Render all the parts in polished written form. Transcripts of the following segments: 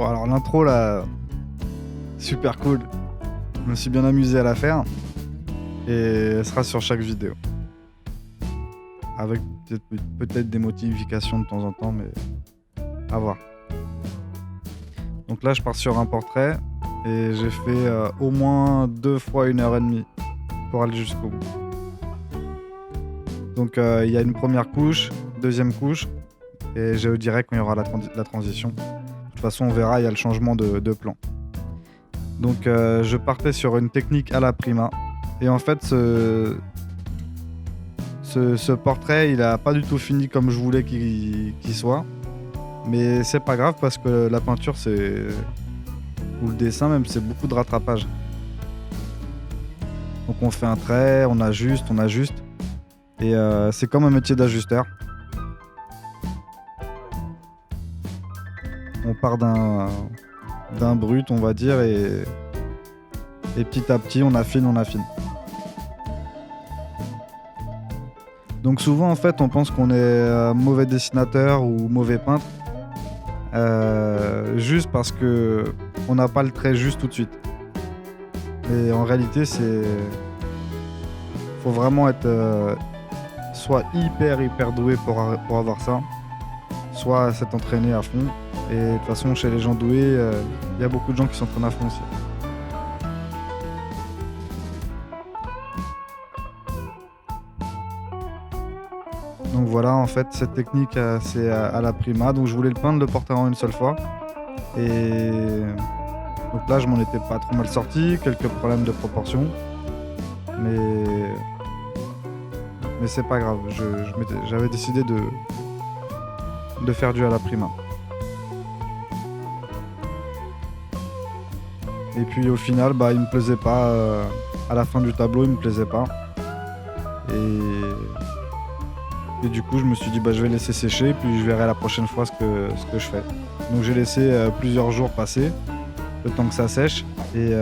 Bon, alors l'intro là, super cool. Je me suis bien amusé à la faire. Et elle sera sur chaque vidéo. Avec peut-être des modifications de temps en temps, mais à voir. Donc là, je pars sur un portrait. Et j'ai fait au moins 2 fois 1h30 pour aller jusqu'au bout. Donc il y a une première couche, deuxième couche. Et je dirai quand il y aura la transition. De toute façon, on verra, il y a le changement de plan. Donc je partais sur une technique à la prima. Et en fait, ce portrait, il a pas du tout fini comme je voulais qu'il soit. Mais c'est pas grave parce que la peinture, ou le dessin même, c'est beaucoup de rattrapage. Donc on fait un trait, on ajuste. Et c'est comme un métier d'ajusteur. On part d'un brut, on va dire, et petit à petit, on affine. Donc souvent, en fait, on pense qu'on est mauvais dessinateur ou mauvais peintre, juste parce que on n'a pas le trait juste tout de suite. Mais en réalité, faut vraiment être soit hyper doué pour avoir ça, soit s'être entraîné à fond. Et de toute façon, chez les gens doués, il y a beaucoup de gens qui s'entraînent à fond aussi. Donc voilà, en fait, cette technique, c'est à la prima. Donc je voulais le peindre, le portrait en une seule fois. Et donc là, je m'en étais pas trop mal sorti. Quelques problèmes de proportion. Mais c'est pas grave. J'avais décidé de faire du à la prima. Et puis au final, il me plaisait pas. À la fin du tableau, il me plaisait pas. Et du coup, je me suis dit, je vais laisser sécher, puis je verrai la prochaine fois ce que je fais. Donc j'ai laissé plusieurs jours passer, le temps que ça sèche, et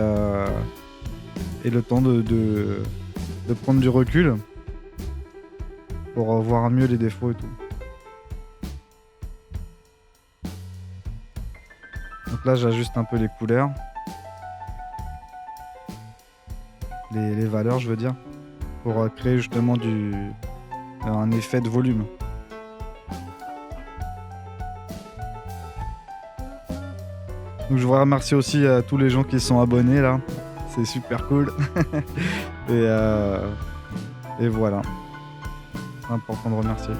le temps de prendre du recul pour voir mieux les défauts et tout. Donc là, j'ajuste un peu les couleurs, les valeurs, je veux dire, pour créer justement un effet de volume. Donc je voudrais remercier aussi tous les gens qui sont abonnés là, c'est super cool. et voilà, c'est important de remercier.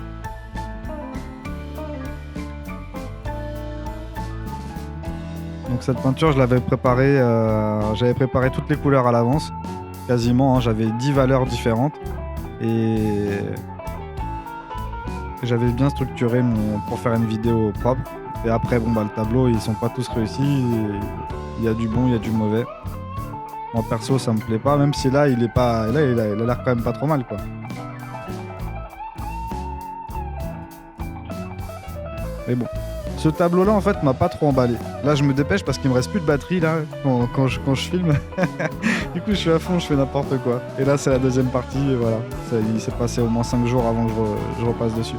Donc cette peinture, je l'avais préparée, j'avais préparé toutes les couleurs à l'avance, quasiment, j'avais 10 valeurs différentes. Et j'avais bien structuré pour faire une vidéo propre. Et après, le tableau, ils sont pas tous réussis. Il y a du bon, il y a du mauvais. Moi, perso, ça me plaît pas. Même si là, il est pas. Là, il a l'air quand même pas trop mal, quoi. Mais bon. Ce tableau-là, en fait, m'a pas trop emballé. Là, je me dépêche parce qu'il me reste plus de batterie, là, quand je filme. Du coup, je suis à fond, je fais n'importe quoi. Et là, c'est la deuxième partie, et voilà. Il s'est passé au moins 5 jours avant que je repasse dessus.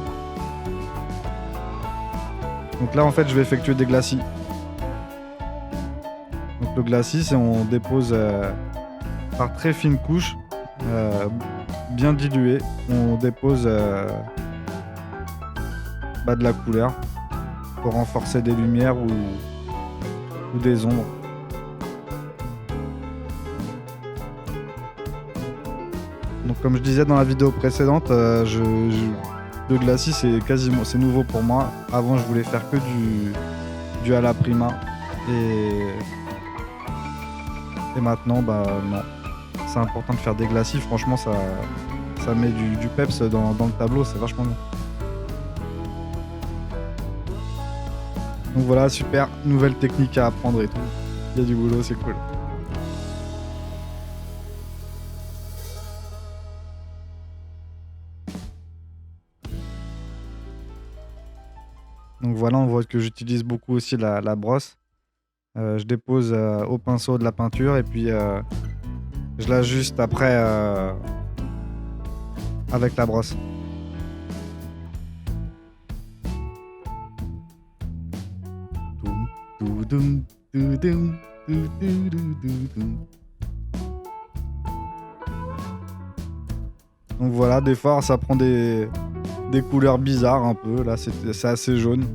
Donc là, en fait, je vais effectuer des glacis. Donc le glacis, c'est on dépose par très fines couches, bien diluées. On dépose de la couleur pour renforcer des lumières ou des ombres. Donc comme je disais dans la vidéo précédente, le glacis c'est nouveau pour moi. Avant je voulais faire que du à la prima et maintenant non. C'est important de faire des glacis, franchement ça met du peps dans le tableau, c'est vachement bien. Donc voilà, super, nouvelle technique à apprendre et tout. Il y a du boulot, c'est cool. Donc voilà, on voit que j'utilise beaucoup aussi la brosse. Je dépose au pinceau de la peinture et puis je l'ajuste après avec la brosse. Doudoum, doudoum, doudoudoudoudoum. Donc voilà, des fois ça prend des couleurs bizarres un peu. Là c'est assez jaune.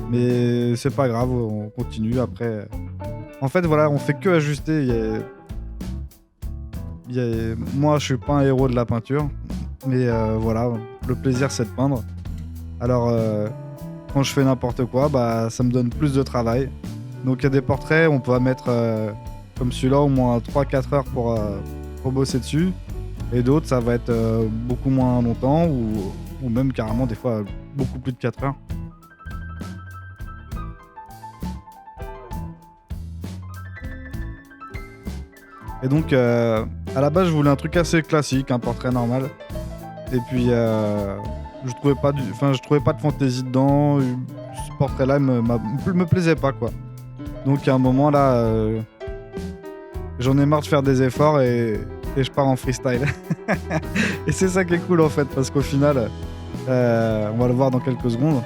Mais c'est pas grave, on continue après. En fait voilà, on fait que ajuster. Moi je suis pas un héros de la peinture. Mais voilà, le plaisir c'est de peindre. Alors quand je fais n'importe quoi, bah ça me donne plus de travail. Donc il y a des portraits, on peut mettre comme celui-là au moins 3-4 heures pour bosser dessus. Et d'autres ça va être beaucoup moins longtemps ou même carrément des fois beaucoup plus de 4 heures. Et donc à la base je voulais un truc assez classique, un portrait normal. Et puis je trouvais pas de fantaisie dedans. Ce portrait-là me plaisait pas quoi. Donc à un moment là, j'en ai marre de faire des efforts et je pars en freestyle. Et c'est ça qui est cool en fait, parce qu'au final, on va le voir dans quelques secondes.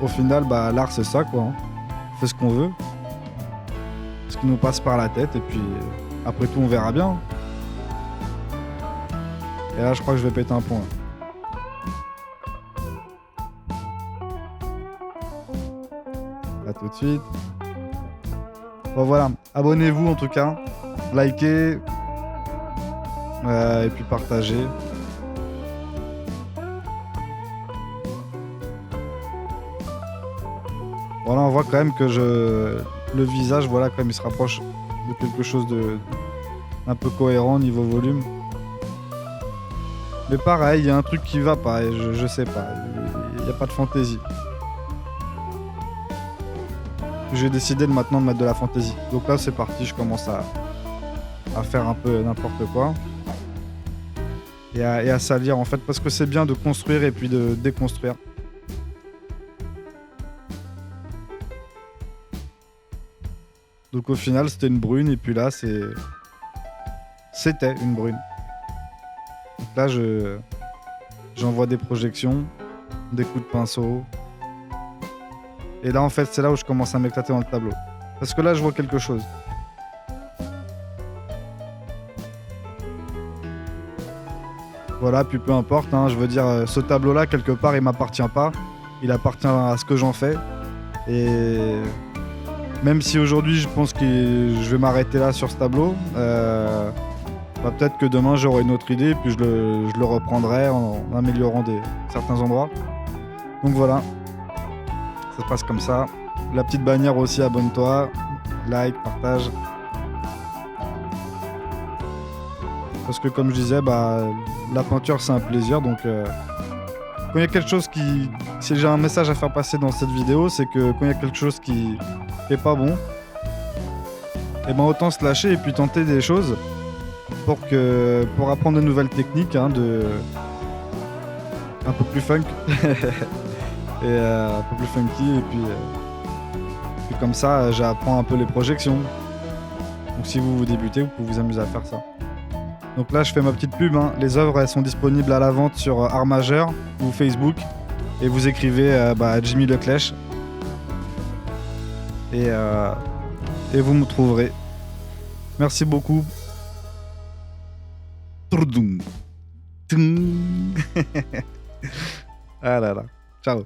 Au final, bah l'art c'est ça quoi. Hein. On fait ce qu'on veut, ce qui nous passe par la tête et puis après tout on verra bien. Et là je crois que je vais péter un plomb. Là. À tout de suite. Bon voilà, abonnez-vous en tout cas, likez et puis partagez. Voilà, on voit quand même que le visage, voilà, quand même il se rapproche de quelque chose de un peu cohérent niveau volume. Mais pareil, il y a un truc qui va pas et je sais pas, il n'y a pas de fantaisie. J'ai décidé de maintenant de mettre de la fantaisie. Donc là c'est parti, je commence à faire un peu n'importe quoi. Et à salir en fait, parce que c'est bien de construire et puis de déconstruire. Donc au final c'était une brune et puis là c'était une brune. Donc là j'envoie des projections, des coups de pinceau. Et là en fait c'est là où je commence à m'éclater dans le tableau. Parce que là je vois quelque chose. Voilà, puis peu importe, hein, je veux dire, ce tableau-là, quelque part, il m'appartient pas. Il appartient à ce que j'en fais. Et même si aujourd'hui, je pense que je vais m'arrêter là sur ce tableau, bah, peut-être que demain, j'aurai une autre idée, puis je le reprendrai en améliorant certains endroits. Donc voilà, ça se passe comme ça. La petite bannière aussi, abonne-toi, like, partage. Parce que comme je disais, bah, la peinture c'est un plaisir, donc quand il y a quelque chose si j'ai un message à faire passer dans cette vidéo, c'est que quand il y a quelque chose qui est pas bon, et ben autant se lâcher et puis tenter des choses pour apprendre de nouvelles techniques, hein, un peu plus funk et un peu plus funky et puis comme ça j'apprends un peu les projections. Donc si vous débutez, vous pouvez vous amuser à faire ça. Donc là je fais ma petite pub, hein. Les œuvres elles sont disponibles à la vente sur Art Majeur ou Facebook et vous écrivez Jimmy Leclèche et vous me trouverez. Merci beaucoup. Ah là là, ciao.